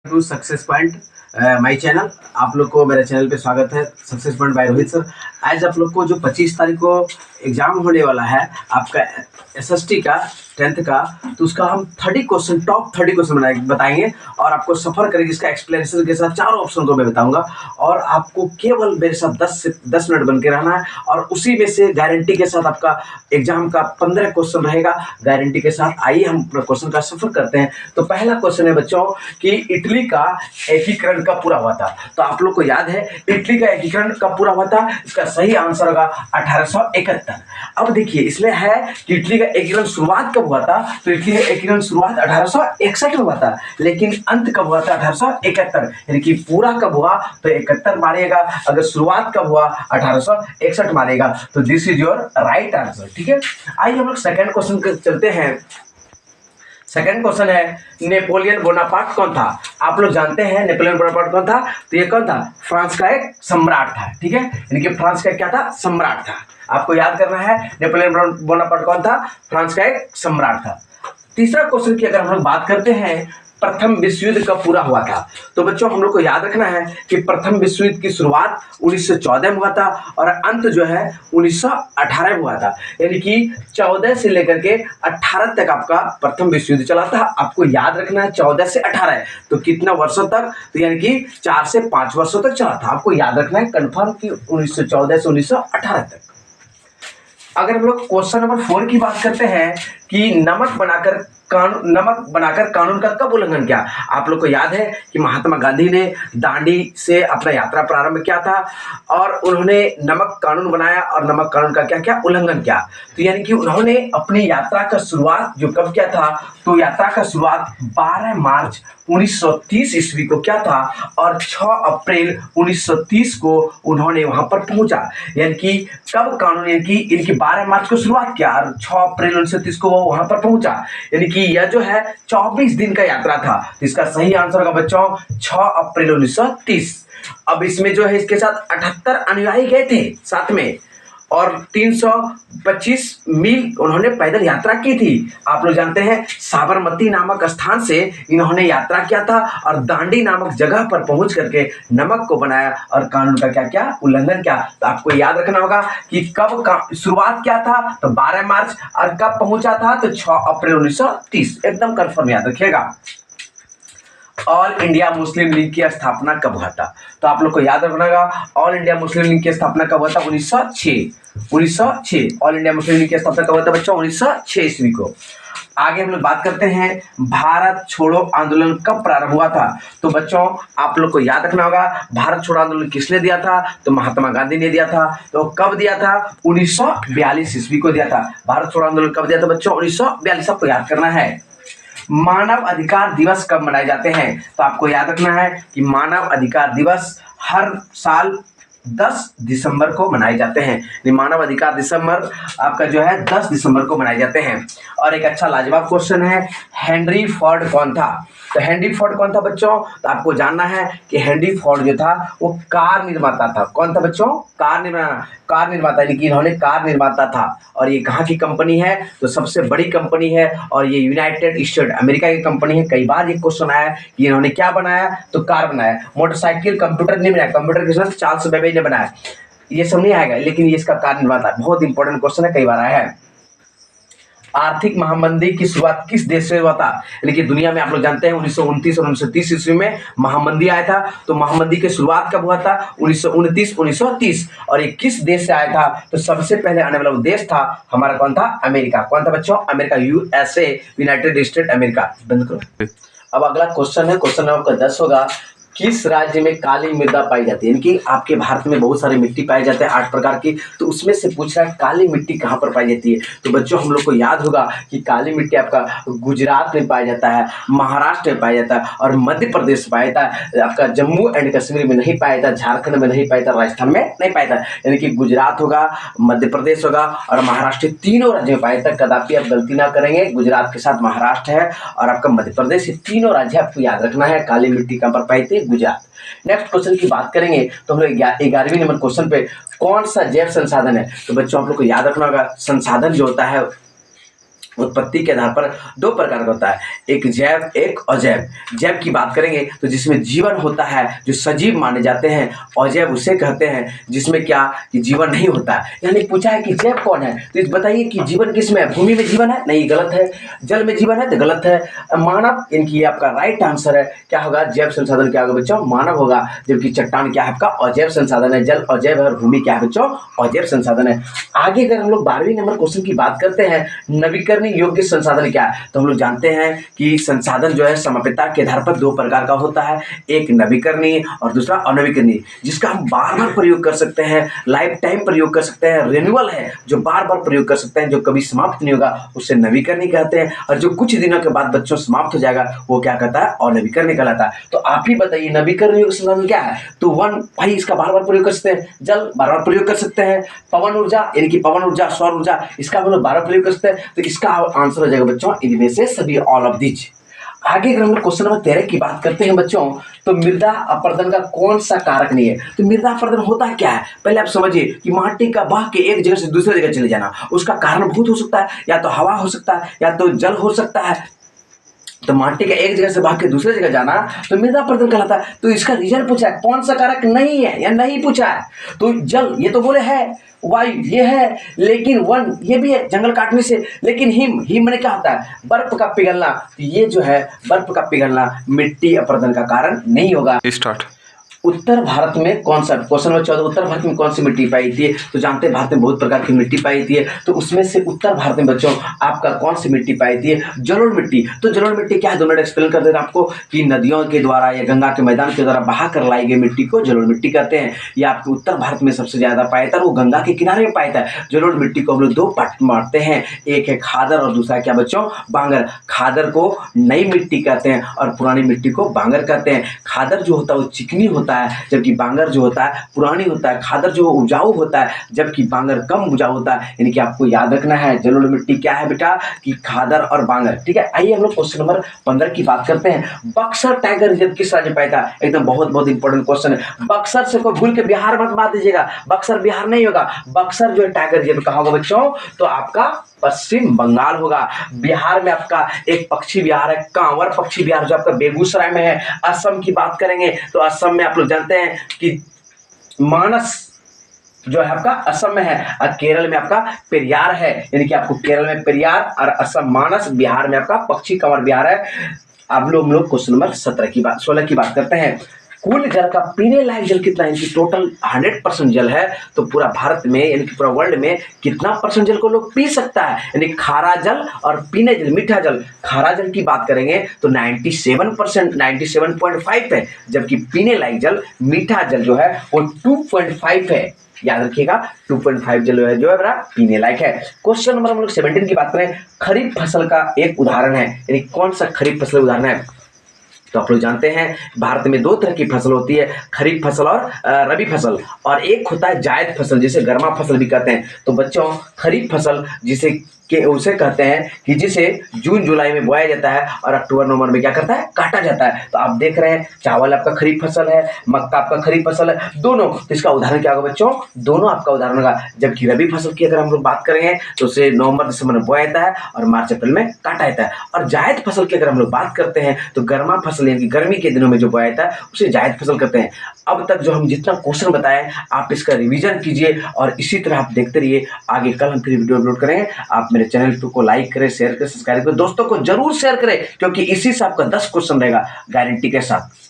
To success point my channel. आप लोग को मेरे चैनल पे स्वागत है। Success point by Rohit sir. आज आप लोग को जो 25 तारीख को एग्जाम होने वाला है आपका एसएसटी का 10th का, तो उसका हम 30 क्वेश्चन, टॉप 30 क्वेश्चन बताएंगे और आपको सफर करेंगे। इसका एक्सप्लेनेशन के साथ चारों ऑप्शन को मैं बताऊंगा और आपको केवल मेरे साथ 10 मिनट बन के रहना है और उसी में से गारंटी के साथ आपका एग्जाम का 15 क्वेश्चन रहेगा गारंटी के साथ। आइए हम क्वेश्चन का सफर करते हैं। तो पहला क्वेश्चन है बच्चों कि इटली का एकीकरण कब पूरा हुआ था। तो आप लोग को याद है इटली का एकीकरण कब पूरा हुआ था? इसका सही आंसर होगा 1871। अब देखिए इसमें है कि इटली का एकीकरण शुरुआत कब हुआ था। तो इटली का एकीकरण शुरुआत 1861 में हुआ था, लेकिन अंत कब हुआ था? 1871। यानी कि पूरा कब हुआ तो 71 मारिएगा, अगर शुरुआत कब हुआ 1861 मारिएगा। तो this is your right answer. ठीक है, आइए हम लोग सेकंड क्वेश्चन चलते हैं। सेकंड क्वेश्चन है नेपोलियन बोनापार्ट कौन था? आप लोग जानते हैं नेपोलियन बोनापार्ट कौन था। तो ये कौन था? फ्रांस का एक सम्राट था। ठीक है, यानी कि फ्रांस का क्या था? सम्राट था। आपको याद करना है नेपोलियन बोनापार्ट कौन था? फ्रांस का एक सम्राट था। तीसरा क्वेश्चन की अगर हम लोग बात करते हैं प्रथम विश्व युद्ध कब पूरा हुआ था। तो बच्चों हम लोग को याद रखना है कि प्रथम विश्व युद्ध की शुरुआत 1914 में हुआ था और अंत जो है 1918 में हुआ था। यानी कि 14 से लेकर के 18 तक आपका प्रथम विश्व युद्ध चला था। आपको याद रखना है 14 से 18, तो कितना वर्षों तक? तो यानी कि 4 से 5 वर्षों तक चला था। आपको याद रखना है कंफर्म कि 1914 से 1918 तक। अगर हम लोग क्वेश्चन नंबर 4 की बात करते हैं कि नमक बनाकर कानून का कब उल्लंघन किया। आप लोग को याद है कि महात्मा गांधी ने दांडी से अपना यात्रा प्रारंभ किया था और उन्होंने नमक कानून बनाया और नमक कानून का क्या क्या उल्लंघन किया। तो यानी कि उन्होंने अपनी यात्रा का शुरुआत जो कब किया था, तो यात्रा का शुरुआत 12 मार्च 1930 ईस्वी को क्या था और 6 अप्रैल 1930 को उन्होंने वहां पर पहुंचा। यानी कि कब कानून, यानी कि इनकी 12 मार्च को शुरुआत किया और 6 अप्रैल 1930 को वो वहां पर पहुंचा। यानी कि यह जो है 24 दिन का यात्रा था। तो इसका सही आंसर होगा बच्चों 6 अप्रैल 1930। अब इसमें जो है इसके साथ 78 अनुयायी गए थे साथ में और 325 मील उन्होंने पैदल यात्रा की थी। आप लोग जानते हैं साबरमती नामक स्थान से इन्होंने यात्रा किया था और दांडी नामक जगह पर पहुंच करके नमक को बनाया और कानून का क्या क्या उल्लंघन किया। तो आपको याद रखना होगा कि कब का शुरुआत क्या था, तो 12 मार्च, और कब पहुंचा था तो 6 अप्रैल 1930। एकदम कंफर्म याद रखिएगा। ऑल इंडिया मुस्लिम लीग की स्थापना कब हुआ था? तो आप लोग को याद रखना होगा ऑल इंडिया मुस्लिम लीग की स्थापना कब हुआ था? 1906। ऑल इंडिया मुस्लिम लीग की स्थापना कब हुआ था बच्चों? 1906 ईस्वी को। आगे हम लोग बात करते हैं भारत छोड़ो आंदोलन कब प्रारंभ हुआ था। तो बच्चों आप लोग को याद रखना होगा भारत छोड़ो आंदोलन किसने दिया था? तो महात्मा गांधी ने दिया था। तो कब दिया था? 1942 ईस्वी को दिया था। भारत छोड़ो आंदोलन कब दिया था बच्चों? 1942। आपको याद करना है। मानव अधिकार दिवस कब मनाए जाते हैं? तो आपको याद रखना है कि मानव अधिकार दिवस हर साल 10 दिसंबर को मनाए जाते हैं। मानव अधिकार दिसंबर आपका जो है 10 दिसंबर को मनाए जाते हैं। और एक अच्छा लाजवाब क्वेश्चन है, हेनरी फोर्ड कौन था? तो हेनरी फोर्ड कौन था बच्चों? तो आपको जानना है कि हेनरी फोर्ड जो था वो कार निर्माता था। कौन था बच्चों? कार निर्माता, यानी कि इन्होंने कार निर्माता था। और ये कहाँ की कंपनी है? तो सबसे बड़ी कंपनी है और ये यूनाइटेड स्टेट अमेरिका की कंपनी है। कई बार ये क्वेश्चन आया कि इन्होंने क्या बनाया, तो कार बनाया। मोटरसाइकिल, कंप्यूटर नहीं बनाया, कंप्यूटर के साथ चार्ल्स बेबेज ने बनाया। ये सब नहीं आएगा, लेकिन ये इसका कार निर्माता है। बहुत इंपॉर्टेंट क्वेश्चन है, कई बार आया है। आर्थिक महामंदी की शुरुआत किस देश से हुआ था? यानी कि दुनिया में आप लोग जानते हैं 1929 और 1930 ईस्वी में महामंदी आया था। तो महामंदी की शुरुआत कब हुआ था? 1929 1930। और ये किस देश से आया था? तो सबसे पहले आने वाला देश था हमारा कौन था? अमेरिका। कौन था बच्चों? America, USA, United state America. बंद करो। अब अगला क्वेश्चन है, क्वेश्चन नंबर 10 होगा, किस राज्य में काली मृदा पाई जाती है? यानी कि आपके भारत में बहुत सारी मिट्टी पाई जाते हैं 8 प्रकार की, तो उसमें से पूछ रहा है काली मिट्टी कहाँ पर पाई जाती है। तो बच्चों हम लोग को याद होगा कि काली मिट्टी आपका गुजरात में पाया जाता है, महाराष्ट्र में पाया जाता है और मध्य प्रदेश में पाया जाता है। आपका जम्मू एंड कश्मीर में नहीं पाया जाता, झारखंड में नहीं पाया जाता, राजस्थान में नहीं पाया जाता। यानी कि गुजरात होगा, मध्य प्रदेश होगा और महाराष्ट्र, तीनों राज्य में पाया जाता है। कदापि आप गलती ना करेंगे, गुजरात के साथ महाराष्ट्र है और आपका मध्य प्रदेश, ये तीनों राज्य आपको याद रखना है। काली मिट्टी कहाँ पर पाई जाती है? गुजरात। नेक्स्ट क्वेश्चन की बात करेंगे तो हम लोग 11वीं नंबर क्वेश्चन पे, कौन सा जैव संसाधन है? तो बच्चों आप लोग को याद रखना होगा संसाधन जो होता है उत्पत्ति के आधार पर दो प्रकार का होता है, एक जैव एक अजैव। जैव की बात करेंगे तो जिसमें जीवन होता है, जो सजीव माने जाते हैं। अजैव उसे कहते हैं जिसमें क्या कि जीवन नहीं होता है। यानी पूछा है कि जैव कौन है, तो बताइए कि जीवन किसमें है? भूमि में जीवन है? नहीं, गलत है। जल में जीवन है? तो गलत है। मानव, इनकी आपका राइट आंसर है। क्या होगा? जैव संसाधन क्या होगा बच्चों? मानव होगा। जबकि चट्टान क्या है आपका? अजैव संसाधन है। जल अजैव है और भूमि क्या है बच्चों? अजैव संसाधन है। आगे अगर हम लोग 12वीं नंबर क्वेश्चन की बात करते हैं, नवीकरणीय योग्य संसाधन क्या है, तो हम लोग जानते हैं कि संसाधन जो है समाप्यता के आधार पर दो प्रकार का होता है, एक नवीकरणीय और दूसरा अनवीकरणीय, जिसका हम बार बार प्रयोग कर सकते हैं, लाइफ टाइम प्रयोग कर सकते हैं। रिन्यूअल है जो बार बार प्रयोग कर सकते हैं, जो कभी समाप्त नहीं होगा उसे नवीकरणीय कहते हैं, और जो कुछ दिनों के बाद बच्चों समाप्त हो जाएगा वो क्या कहता है? अनवीकरणीय कहलाता है। तो आप ही बताइए नवीकरणीय योग्य संसाधन क्या है? तो वन, भाई इसका बार बार प्रयोग कर सकते हैं। जल बार बार प्रयोग कर सकते हैं। पवन ऊर्जा यानी कि पवन ऊर्जा, सौर ऊर्जा, इसका हम लोग बार बार प्रयोग कर सकते हैं। तो इसका आंसर हो जाएगा बच्चों इनमें से सभी, ऑल ऑफ दीज। आगे अगर हम लोग क्वेश्चन नंबर 13 की बात करते हैं बच्चों, तो मृदा अपरदन का कौन सा कारक नहीं है? तो मृदा अपरदन होता क्या है? पहले आप समझिए कि माटी का बह के एक जगह से दूसरे जगह चले जाना, उसका कारणभूत हो सकता है या तो हवा हो सकता है या तो जल हो सकता है। तो माटी का एक जगह से भाग के दूसरे जगह जाना तो मृदा अपरदन कहलाता है। तो इसका रीजन पूछा है, कौन सा कारक नहीं है या नहीं पूछा है? तो जल ये तो बोले है, वायु ये है, लेकिन वन ये भी है जंगल काटने से, लेकिन हिम मैंने क्या होता है? बर्फ का पिघलना। तो ये जो है बर्फ का पिघलना मिट्टी अपरदन का कारण नहीं होगा। स्टार्ट। उत्तर भारत में कौन सा, क्वेश्चन नंबर 14, उत्तर भारत में कौन सी मिट्टी पाई जाती है? तो जानते हैं भारत में बहुत प्रकार की मिट्टी पाई जाती है, तो उसमें से उत्तर भारत में बच्चों आपका कौन सी मिट्टी पाई जाती है? जलोढ़ मिट्टी। तो जलोढ़ मिट्टी क्या है? 2 मिनट एक्सप्लेन कर देता आपको कि नदियों के द्वारा या गंगा के मैदान के द्वारा बहा कर लाई गई मिट्टी को जलोढ़ मिट्टी कहते हैं। ये आपके उत्तर भारत में सबसे ज्यादा पाया जाता है, वो गंगा के किनारे में पाया जाता है। जलोढ़ मिट्टी को हम लोग 2 पार्ट में बांटते हैं, एक है खादर और दूसरा क्या बच्चों? बांगर। खादर को नई मिट्टी कहते हैं और पुरानी मिट्टी को बांगर कहते हैं। खादर जो होता है वो चिकनी होता है, जबकि बांगर जो होता है पुरानी होता है। खादर जो उपजाऊ होता है जबकि बांगर कम उपजाऊ होता है। यानी कि आपको याद रखना है जलोढ़ मिट्टी क्या है बेटा? कि खादर और बांगर। ठीक है, आइए हम लोग क्वेश्चन नंबर 15 की बात करते हैं। बक्सर टाइगर रिजर्व किस राज्य में पाया था? एकदम बहुत इंपॉर्टेंट क्वेश्चन है। बक्सर से कोई भूल के बिहार मत बात दीजिएगा, बक्सर बिहार नहीं होगा। बक्सर जो है टाइगर रिजर्व कहाँ होगा बच्चों? तो आपका पश्चिम बंगाल होगा। बिहार में आपका एक पक्षी विहार है, कांवर पक्षी विहार, जो आपका बेगूसराय में है। असम की बात करेंगे तो असम में आप लोग जानते हैं कि मानस जो है आपका असम में है, और केरल में आपका पेरियार है। यानी कि आपको केरल में पेरियार और असम मानस, बिहार में आपका पक्षी कंवर विहार है। अब हम लोग क्वेश्चन नंबर 16 की बात करते हैं। कुल जल का पीने लायक जल कितना है? इनकी टोटल 100% जल है, तो पूरा भारत में यानी कि पूरा वर्ल्ड में कितना % जल को लोग पी सकता है? यानी खारा जल और पीने जल, मीठा जल। खारा जल की बात करेंगे तो 97%, 97.5 है, जबकि पीने लायक जल, मीठा जल जो है वो 2.5 है। याद रखिएगा 2.5 जल है जो है बड़ा पीने लायक है। क्वेश्चन नंबर हम लोग 17 की बात करें। खरीफ फसल का एक उदाहरण है, यानी कौन सा खरीफ फसल उदाहरण है? तो आप लोग जानते हैं भारत में 2 तरह की फसल होती है, खरीफ फसल और रबी फसल, और एक होता है जायद फसल जिसे गर्मा फसल भी कहते हैं। तो बच्चों खरीफ फसल जिसे उसे कहते हैं कि जिसे जून जुलाई में बोया जाता है और अक्टूबर नवंबर में क्या करता है? काटा जाता है। तो आप देख रहे हैं चावल आपका खरीफ फसल है, मक्का आपका खरीफ फसल है, दोनों। तो इसका उदाहरण क्या होगा बच्चों? दोनों आपका उदाहरण होगा। जबकि रबी फसल की अगर हम लोग बात करेंगे तो उसे नवंबर दिसंबर में बोया जाता है और मार्च अप्रैल में काटा जाता है। और जायद फसल की अगर हम लोग बात करते हैं तो गर्मा फसल यानी कि गर्मी के दिनों में जो बोया जाता है उसे जायद फसल कहते हैं। अब तक जो हम जितना क्वेश्चन बताए आप इसका रिवीजन कीजिए और इसी तरह आप देखते रहिए। आगे कल हम फिर वीडियो अपलोड करेंगे। आप मेरे चैनल को लाइक करें, शेयर करें, सब्सक्राइब करें, दोस्तों को जरूर शेयर करें, क्योंकि इसी से आपका 10 क्वेश्चन रहेगा गारंटी के साथ।